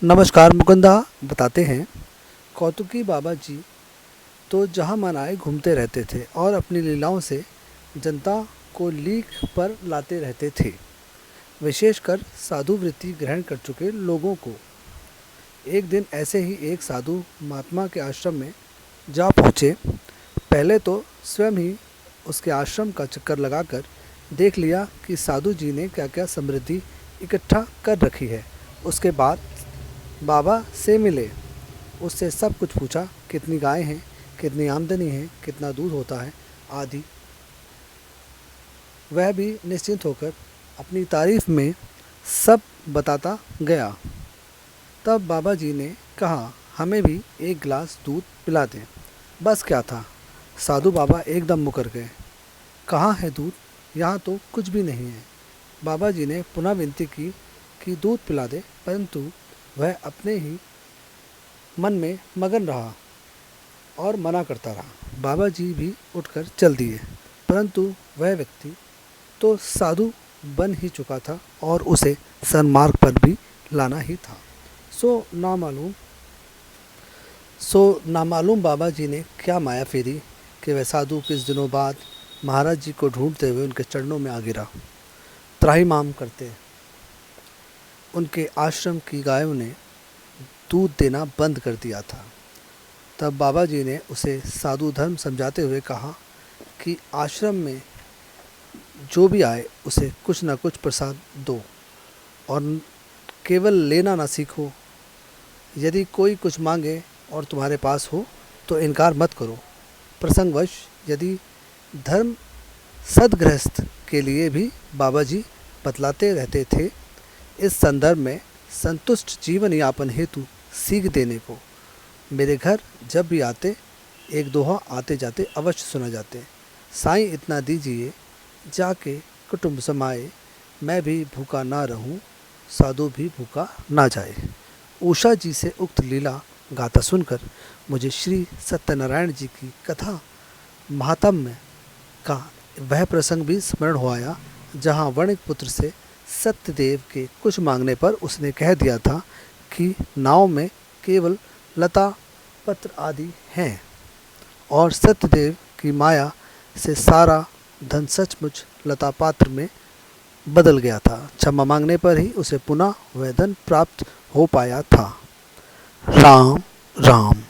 नमस्कार मुकुंदा बताते हैं। कौतुकी बाबा जी तो जहाँ मन आए घूमते रहते थे और अपनी लीलाओं से जनता को लीक पर लाते रहते थे। विशेषकर साधु वृत्ति ग्रहण कर चुके लोगों को। एक दिन ऐसे ही एक साधु महात्मा के आश्रम में जा पहुँचे। पहले तो स्वयं ही उसके आश्रम का चक्कर लगाकर देख लिया कि साधु जी ने क्या क्या समृद्धि इकट्ठा कर रखी है। उसके बाद बाबा से मिले, उससे सब कुछ पूछा, कितनी गायें हैं, कितनी आमदनी है, कितना दूध होता है आदि। वह भी निश्चिंत होकर अपनी तारीफ में सब बताता गया। तब बाबा जी ने कहा, हमें भी एक गिलास दूध पिला दें। बस क्या था, साधु बाबा एकदम मुकर गए। कहाँ है दूध, यहाँ तो कुछ भी नहीं है। बाबा जी ने पुनः विनती की कि दूध पिला दे, परंतु वह अपने ही मन में मगन रहा और मना करता रहा। बाबा जी भी उठकर चल दिए, परंतु वह व्यक्ति तो साधु बन ही चुका था और उसे सन्मार्ग पर भी लाना ही था। सो नामालूम बाबा जी ने क्या माया फेरी कि वह साधु कुछ दिनों बाद महाराज जी को ढूंढते हुए उनके चरणों में आ गिरा। त्राहिमाम करते उनके आश्रम की गायों ने दूध देना बंद कर दिया था। तब बाबा जी ने उसे साधु धर्म समझाते हुए कहा कि आश्रम में जो भी आए उसे कुछ न कुछ प्रसाद दो और केवल लेना ना सीखो। यदि कोई कुछ मांगे और तुम्हारे पास हो तो इनकार मत करो। प्रसंगवश यदि धर्म सदगृहस्थ के लिए भी बाबा जी बतलाते रहते थे। इस संदर्भ में संतुष्ट जीवन यापन हेतु सीख देने को मेरे घर जब भी आते एक दोहा आते जाते अवश्य सुना जाते। साईं इतना दीजिए जाके कुटुंब समाए, मैं भी भूखा ना रहूं, साधु भी भूखा ना जाए। उषा जी से उक्त लीला गाथा सुनकर मुझे श्री सत्यनारायण जी की कथा महात्म्य का वह प्रसंग भी स्मरण हो आया, जहाँ वणिक पुत्र से सत्यदेव के कुछ मांगने पर उसने कह दिया था कि नाव में केवल लता पत्र आदि हैं और सत्यदेव की माया से सारा धन सचमुच लता पात्र में बदल गया था। क्षमा मांगने पर ही उसे पुनः वह धन प्राप्त हो पाया था। राम राम।